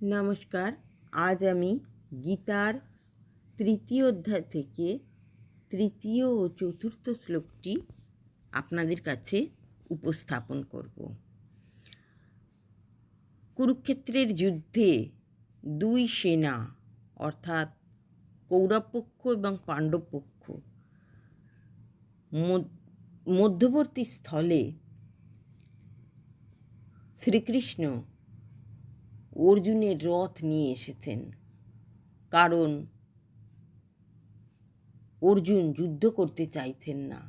নমস্কার। আজ আমি গীতার তৃতীয় অধ্যায় থেকে তৃতীয় ও চতুর্থ শ্লোকটি আপনাদের কাছে উপস্থাপন করব। কুরুক্ষেত্রের যুদ্ধে দুই সেনা অর্থাৎ কৌরব পক্ষ এবং পাণ্ডব পক্ষ মধ্যবর্তী স্থলে শ্রীকৃষ্ণ অর্জুনের রথ নিয়ে এসেছেন, কারণ অর্জুন যুদ্ধ করতে চাইছেন না।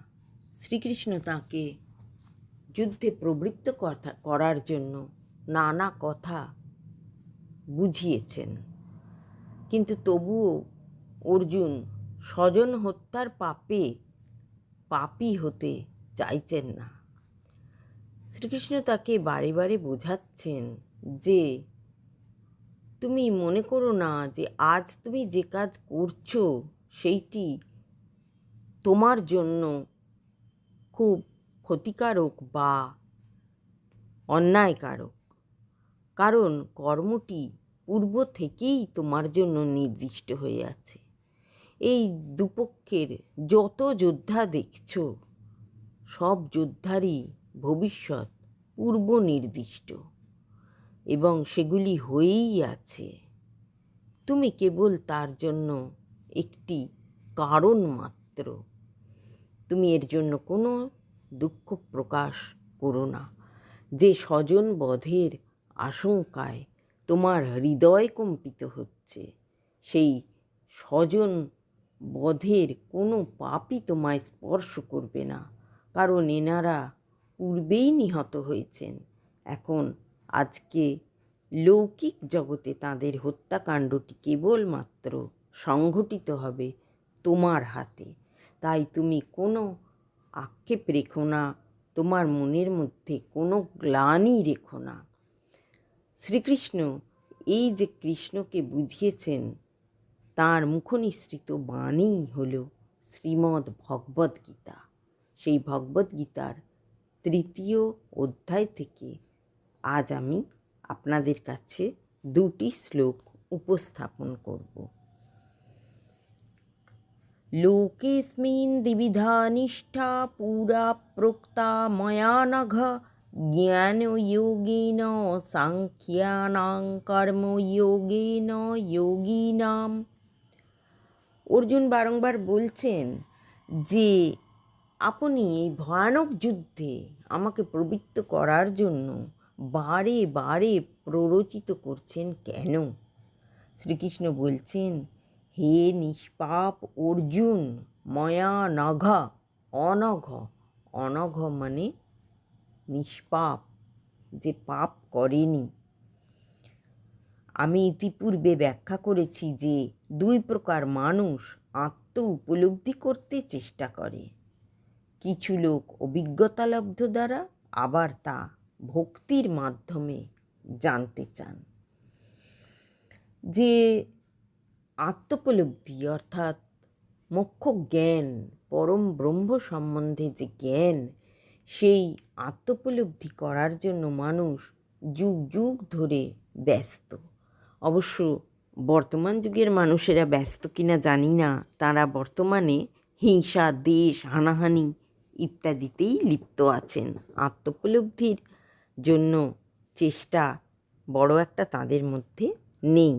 শ্রীকৃষ্ণ তাকে যুদ্ধে প্রবৃত্ত করার জন্য নানা কথা বুঝিয়েছেন, কিন্তু তবুও অর্জুন স্বজন হত্যার পাপী হতে চাইছেন না। শ্রীকৃষ্ণ তাকে বারে বারে বোঝাচ্ছেন যে তুমি মনে করো না যে আজ তুমি যে কাজ করছো সেইটি তোমার জন্য খুব ক্ষতিকারক বা অন্যায়কারক, কারণ কর্মটি পূর্ব থেকেই তোমার জন্য নির্দিষ্ট হয়ে আছে। এই দুপক্ষের যত যোদ্ধা দেখছ, সব যোদ্ধারই ভবিষ্যৎ পূর্ব নির্দিষ্ট এবং সেগুলি হয়েই আছে। তুমি কেবল তার জন্য একটি কারণ মাত্র। তুমি এর জন্য কোনো দুঃখ প্রকাশ করো না। যে স্বজন বধের আশঙ্কায় তোমার হৃদয় কম্পিত হচ্ছে, সেই স্বজন বধের কোনো পাপই তোমায় স্পর্শ করবে না, কারণ এনারা পূর্বেই নিহত হয়েছেন। এখন আজকে লৌকিক জগতে তাদের হত্যাকাণ্ডটি কেবলমাত্র সংঘটিত হবে তোমার হাতে। তাই তুমি কোনো আক্ষেপ রেখো না, তোমার মনের মধ্যে কোনো গ্লানি রেখো না। শ্রীকৃষ্ণ এই যে কৃষ্ণকে বুঝিয়েছেন, তাঁর মুখনিসৃত বাণী হল শ্রীমদ্ ভগবদ্গীতা। সেই ভগবদ্গীতার তৃতীয় অধ্যায় থেকে আজ আমি আপনাদের কাছে দুটি শ্লোক উপস্থাপন করব। লোকেস্মিन् দ্বিবিধা নিষ্ঠা পুরা প্রোক্তা ময়া নঘ জ্ঞানযোগেন সাংখ্যানাং কর্মযোগেন যোগিনাম। অর্জুন বারংবার বলছেন যে আপনি এই ভয়ানক যুদ্ধে আমাকে প্রবৃত্ত করার জন্য বারে বারে প্ররোচিত করছেন কেন? শ্রীকৃষ্ণ বলছেন, হে নিষ্পাপ অর্জুন, ময়া নঘ, অনঘ। অনঘ মানে নিষ্পাপ, যে পাপ করেনি। আমি ইতিপূর্বে ব্যাখ্যা করেছি যে দুই প্রকার মানুষ আত্ম উপলব্ধি করতে চেষ্টা করে। কিছু লোক অভিজ্ঞতালব্ধ দ্বারা, আবার তা ভক্তির মাধ্যমে জানতে চান। যে আত্মোপলব্ধি অর্থাৎ মোক্ষ জ্ঞান, পরম ব্রহ্ম সম্বন্ধে যে জ্ঞান, সেই আত্মোপলব্ধি করার জন্য মানুষ যুগ যুগ ধরে ব্যস্ত। অবশ্য বর্তমান যুগের মানুষেরা ব্যস্ত কিনা জানি না, তারা বর্তমানে হিংসা, দেশ, হানাহানি ইত্যাদিতেই লিপ্ত আছেন। আত্মোপলব্ধির জন্য চেষ্টা বড় একটা তাদের মধ্যে নেই।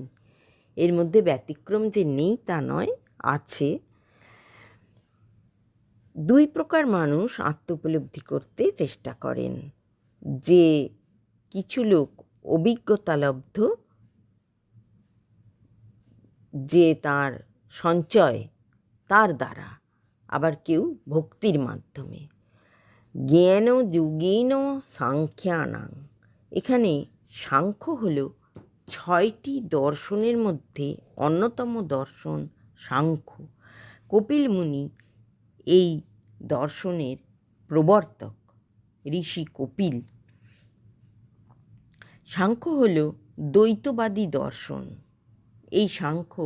এর মধ্যে ব্যতিক্রম যে নেই তা নয়, আছে। দুই প্রকার মানুষ আত্মোপলব্ধি করতে চেষ্টা করেন। যে কিছু লোক অভিজ্ঞতালব্ধ, যে তার সঞ্চয় তার দ্বারা, আবার কেউ ভক্তির মাধ্যমে। জ্ঞান যোগেন সাংখ্যানাং। এখানে সাংখ্য হল 6টি দর্শনের মধ্যে অন্যতম দর্শন সাংখ্য। কপিল মুনি এই দর্শনের প্রবর্তক, ঋষি কপিল। সাংখ্য হল দ্বৈতবাদী দর্শন। এই সাংখ্য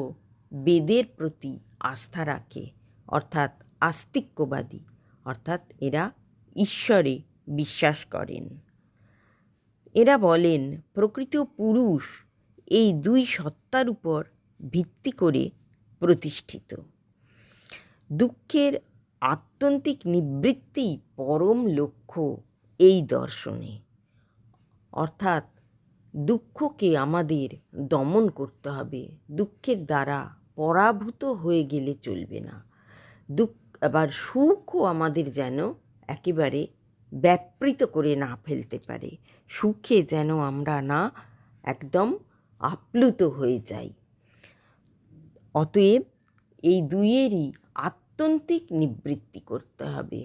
বেদের প্রতি আস্থা রাখে, অর্থাৎ আস্তিক্যবাদী, অর্থাৎ এরা ঈশ্বরে বিশ্বাস করেন। এরা বলেন প্রকৃত পুরুষ এই দুই সত্তার উপর ভিত্তি করে প্রতিষ্ঠিত। দুঃখের আত্যন্তিক নিবৃত্তি পরম লক্ষ্য এই দর্শনে। অর্থাৎ দুঃখকে আমাদের দমন করতে হবে, দুঃখের দ্বারা পরাভূত হয়ে গেলে চলবে না। আবার সুখও আমাদের যেন একেবারে ব্যাপৃত করে না ফেলতে পারে, সুখে যেন আমরা না একদম আপ্লুত হয়ে যাই। অতএব এই দুইয়েরই আত্যন্তিক নিবৃত্তি করতে হবে,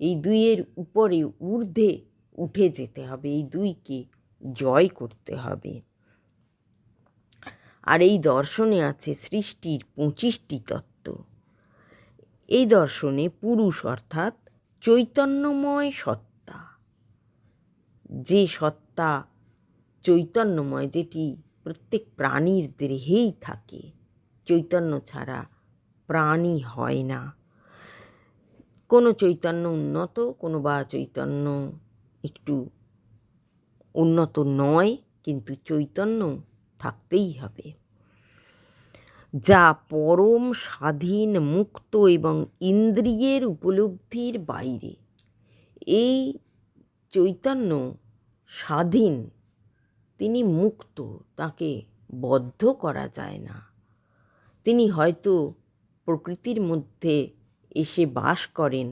এই দুইয়ের উপরে ঊর্ধ্বে উঠে যেতে হবে, এই দুইকে জয় করতে হবে। আর এই দর্শনে আছে সৃষ্টির 25টি তত্ত্ব। এই দর্শনে পুরুষ অর্থাৎ চৈতন্যময় সত্তা, যে সত্তা চৈতন্যময়, যেটি প্রত্যেক প্রাণীর দেহেই থাকে, চৈতন্য ছাড়া প্রাণী হয় না। কোনো চৈতন্য উন্নত, কোনো বা চৈতন্য একটু উন্নত নয়, কিন্তু চৈতন্য থাকতেই হবে, যা পরম স্বাধীন, মুক্ত এবং ইন্দ্রিয়ের উপলব্ধির বাইরে। এই চৈতন্য স্বাধীন, তিনি মুক্ত, তাকে বদ্ধ করা যায় না। তিনি হয়তো প্রকৃতির মধ্যে এসে বাস করেন,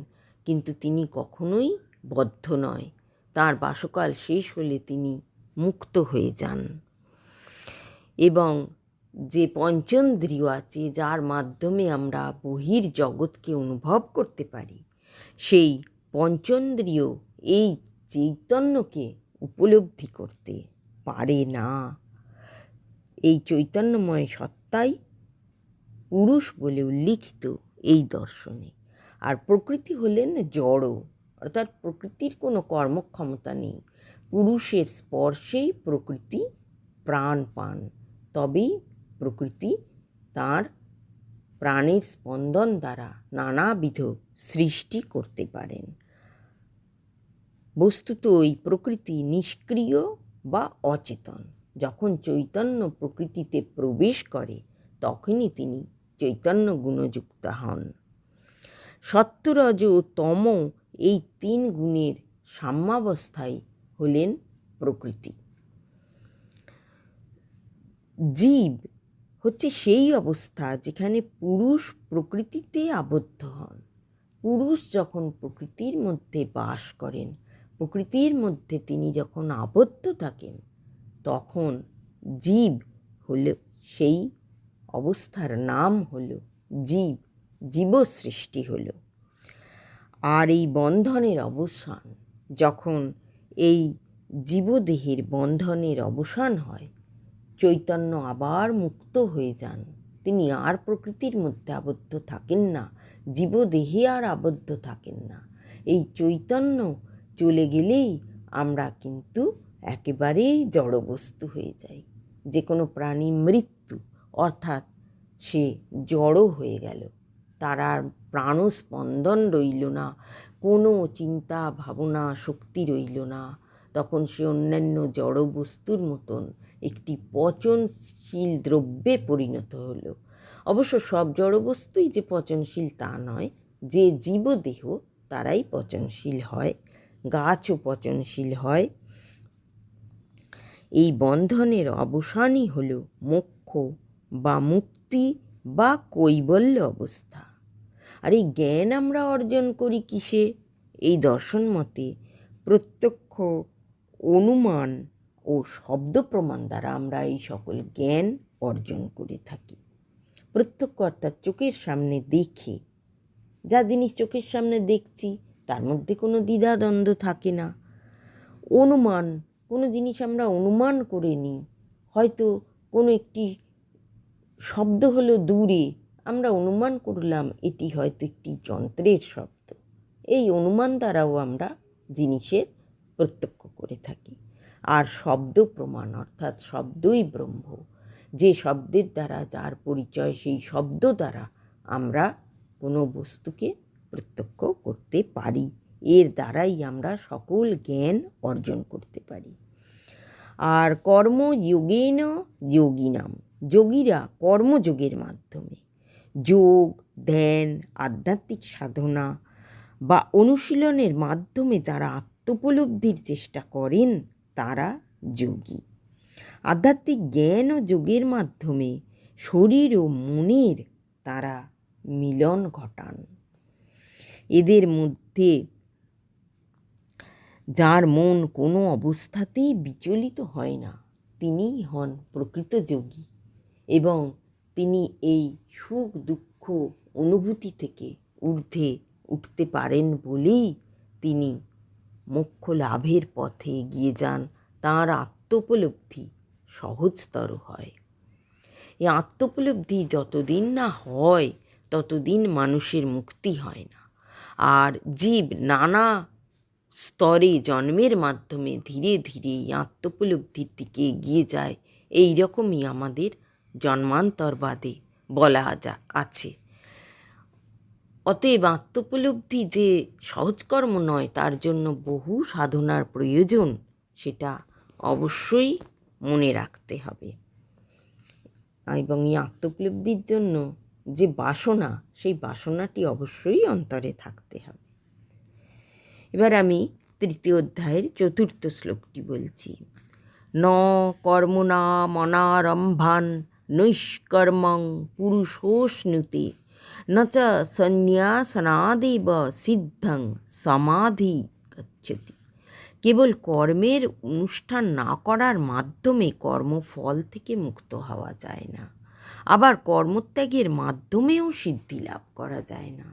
কিন্তু তিনি কখনোই বদ্ধ নয়, তার বাসকাল শেষ হলে তিনি মুক্ত হয়ে যান। এবং যে পঞ্চেন্দ্রিয় আছে, যার মাধ্যমে আমরা বহির জগৎকে অনুভব করতে পারি, সেই পঞ্চেন্দ্রিয় এই চৈতন্যকে উপলব্ধি করতে পারে না। এই চৈতন্যময় সত্তাই পুরুষ বলে উল্লিখিত এই দর্শনে। আর প্রকৃতি হলেন জড়, অর্থাৎ প্রকৃতির কোনো কর্মক্ষমতা নেই। পুরুষের স্পর্শেই প্রকৃতি প্রাণ পান, তবেই প্রকৃতি তার প্রাণের স্পন্দন দ্বারা নানাবিধ সৃষ্টি করতে পারেন। বস্তুত এই প্রকৃতি নিষ্ক্রিয় বা অচেতন। যখন চৈতন্য প্রকৃতিতে প্রবেশ করে, তখনই তিনি চৈতন্য গুণযুক্ত হন। সত্য, রজ ও তম এই 3 গুণের সাম্যাবস্থায় হলেন প্রকৃতি। জীব হচ্ছে সেই অবস্থা যেখানে পুরুষ প্রকৃতিতে আবদ্ধ হন। পুরুষ যখন প্রকৃতির মধ্যে বাস করেন, প্রকৃতির মধ্যে তিনি যখন আবদ্ধ থাকেন, তখন জীব হল, সেই অবস্থার নাম হল জীব, জীব সৃষ্টি হল। আর এই বন্ধনের অবসান, যখন এই জীবদেহের বন্ধনের অবসান হয়, চৈতন্য আবার মুক্ত হয়ে যান, তিনি আর প্রকৃতির মধ্যে আবদ্ধ থাকেন না, জীবদেহে আর আবদ্ধ থাকেন না। এই চৈতন্য চলে গেলেই আমরা কিন্তু একেবারেই জড়বস্তু হয়ে যাই। যে কোনো প্রাণী মৃত্যু, অর্থাৎ সে জড় হয়ে গেল, তার আর প্রাণস্পন্দন রইল না, কোনো চিন্তা ভাবনা শক্তি রইল না, তখন সে অন্যান্য জড়বস্তুর মতন একটি পচনশীল দ্রব্যে পরিণত হলো। অবশ্য সব জড়বস্তুই যে পচনশীল তা নয়, যে জীবদেহ তারাই পচনশীল হয়, গাছও পচনশীল হয়। এই বন্ধনের অবসানই হল মোক্ষ বা মুক্তি বা কৈবল্য অবস্থা। আর এই জ্ঞান আমরা অর্জন করি কিসে? এই দর্শন মতে প্রত্যক্ষ, অনুমান ও শব্দ প্রমাণ দ্বারা আমরা এই সকল জ্ঞান অর্জন করে থাকি। প্রত্যক্ষ অর্থাৎ চোখের সামনে দেখে, যা জিনিস চোখের সামনে দেখছি তার মধ্যে কোনো দ্বিধাদ্বন্দ্ব থাকে না। অনুমান, কোনো জিনিস আমরা অনুমান করে নিই, হয়তো কোনো একটি শব্দ হলো দূরে, আমরা অনুমান করলাম এটি হয়তো একটি যন্ত্রের শব্দ। এই অনুমান দ্বারাও আমরা জিনিসের প্রত্যক্ষ করে থাকি। আর শব্দ প্রমাণ অর্থাৎ শব্দই ব্রহ্ম, যে শব্দের দ্বারা যার পরিচয়, সেই শব্দ দ্বারা আমরা কোনো বস্তুকে প্রত্যক্ষ করতে পারি, এর দ্বারাই আমরা সকল জ্ঞান অর্জন করতে পারি। আর কর্মযোগেন যোগিনাম, যোগীরা কর্মযোগের মাধ্যমে, যোগ, ধ্যান, আধ্যাত্মিক সাধনা বা অনুশীলনের মাধ্যমে যারা আত্মোপলব্ধির চেষ্টা করেন তারা যোগী। আধ্যাত্মিক জ্ঞান ও যোগের মাধ্যমে শরীর ও মনের তারা মিলন ঘটান। এদের মধ্যে যার মন কোনো অবস্থাতেই বিচলিত হয় না তিনিই হন প্রকৃত যোগী, এবং তিনি এই সুখ দুঃখ অনুভূতি থেকে ঊর্ধ্বে উঠতে পারেন বলেই তিনি মোক্ষ লাভের পথে এগিয়ে যান। তাঁর আত্মোপলব্ধি সহজতর হয়। এই আত্মোপলব্ধি যতদিন না হয় ততদিন মানুষের মুক্তি হয় না। আর জীব নানা স্তরে জন্মের মাধ্যমে ধীরে ধীরে এই আত্মোপলব্ধির দিকে এগিয়ে যায়। এই রকমই আমাদের জন্মান্তরবাদে বলা আছে। অতএব আত্মোপলব্ধি যে সহজকর্ম নয়, তার জন্য বহু সাধনার প্রয়োজন, সেটা অবশ্যই মনে রাখতে হবে। এবং এই আত্মোপলব্ধির জন্য যে বাসনা, সেই বাসনাটি অবশ্যই অন্তরে থাকতে হবে। এবার আমি তৃতীয় অধ্যায়ের 4র্থ শ্লোকটি বলছি। ন কর্মণা মনারম্ভান নৈষ্কর্মং পুরুষোষ্ণুতে ন চ সন্ন্যাসনাদেব সিদ্ধং সমাধি গচ্ছতি। কেবল কর্মের অনুষ্ঠান না করার মাধ্যমে কর্মফল থেকে মুক্ত হওয়া যায় না, আবার কর্মত্যাগের মাধ্যমেও সিদ্ধি লাভ করা যায় না।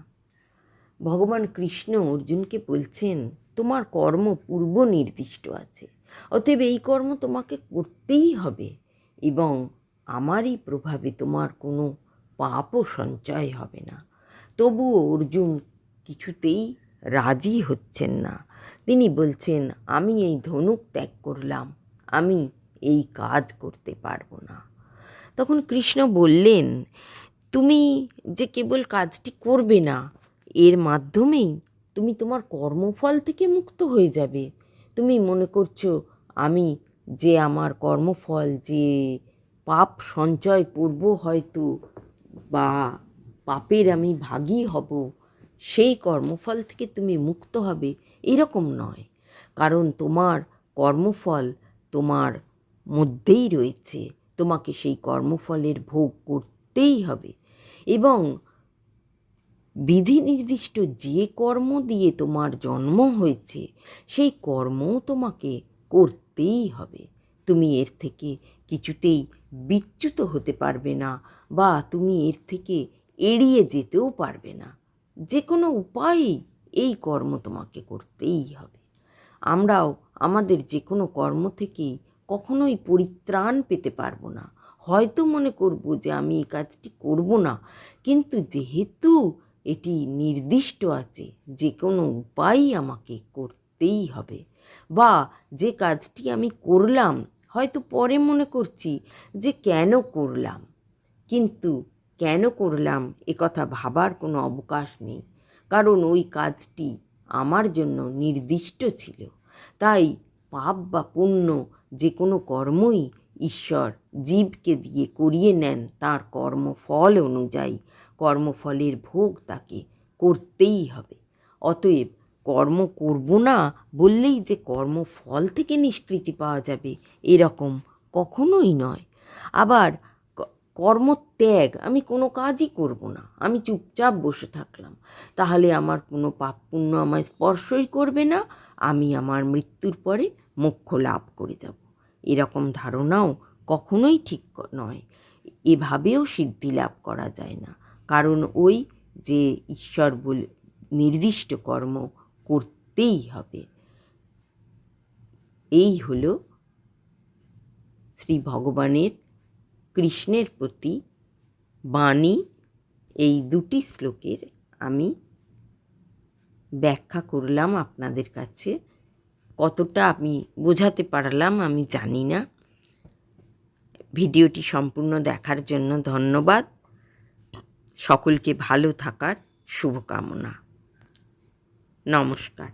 ভগবান কৃষ্ণ অর্জুনকে বলছেন, তোমার কর্ম পূর্ব নির্দিষ্ট আছে, অতএব এই কর্ম তোমাকে করতেই হবে, এবং আমারই প্রভাবে তোমার কোনো পাপও সঞ্চয় হবে না। তবুও অর্জুন কিছুতেই রাজি হচ্ছেন না। তিনি বলছেন, আমি এই ধনুক ত্যাগ করলাম, আমি এই কাজ করতে পারবো না। তখন কৃষ্ণ বললেন, তুমি যে কেবল কাজটি করবে না, এর মাধ্যমেই তুমি তোমার কর্মফল থেকে মুক্ত হয়ে যাবে। তুমি মনে করছো আমি যে আমার কর্মফল, যে পাপ সঞ্চয় করব হয়তো, বা পাপের আমি ভাগী হব, সেই কর্মফল থেকে তুমি মুক্ত হবে, এরকম নয়। কারণ তোমার কর্মফল তোমার মধ্যেই রয়েছে, তোমাকে সেই কর্মফলের ভোগ করতেই হবে, এবং বিধি নির্দিষ্ট যে কর্ম দিয়ে তোমার জন্ম হয়েছে সেই কর্মও তোমাকে করতেই হবে। তুমি এর থেকে কিছুতেই বিচ্যুত হতে পারবে না, বা তুমি এর থেকে এড়িয়ে যেতেও পারবে না। যে কোনো উপায়েই এই কর্ম তোমাকে করতেই হবে। আমরাও আমাদের যে কোনো কর্ম থেকেই কখনোই পরিত্রাণ পেতে পারবো না। হয়তো মনে করব যে আমি এই কাজটি করব না, কিন্তু যেহেতু এটি নির্দিষ্ট আছে, যে কোনো উপায়ই আমাকে করতেই হবে। বা যে কাজটি আমি করলাম, হয়তো পরে মনে করছি যে কেন করলাম, কিন্তু কেন করলাম একথা ভাবার কোনো অবকাশ নেই, কারণ ওই কাজটি আমার জন্য নির্দিষ্ট ছিল। তাই পাপ বা পুণ্য যে কোনো কর্মই ঈশ্বর জীবকে দিয়ে করিয়ে নেন তার কর্মফল অনুযায়ী। কর্মফলের ভোগ তাকে করতেই হবে। অতএব কর্ম করব না বললেই যে কর্মফল থেকে নিষ্কৃতি পাওয়া যাবে, এরকম কখনোই নয়। আবার কর্মত্যাগ, আমি কোনো কাজই করব না, আমি চুপচাপ বসে থাকলাম, তাহলে আমার কোনো পাপ পুণ্য আমায় স্পর্শই করবে না, আমি আমার মৃত্যুর পরে মোক্ষ লাভ করে যাব, এরকম ধারণাও কখনোই ঠিক নয়। এভাবেও সিদ্ধি লাভ করা যায় না, কারণ ওই যে ঈশ্বর বলে নির্দিষ্ট কর্ম করতেই হবে। এই হলো শ্রী ভগবানের কৃষ্ণের প্রতি বাণী। এই 2টি শ্লোকের আমি ব্যাখ্যা করলাম আপনাদের কাছে। কতটা আমি বোঝাতে পারলাম আমি জানি না। ভিডিওটি সম্পূর্ণ দেখার জন্য ধন্যবাদ। সকলকে ভালো থাকার শুভকামনা। নমস্কার।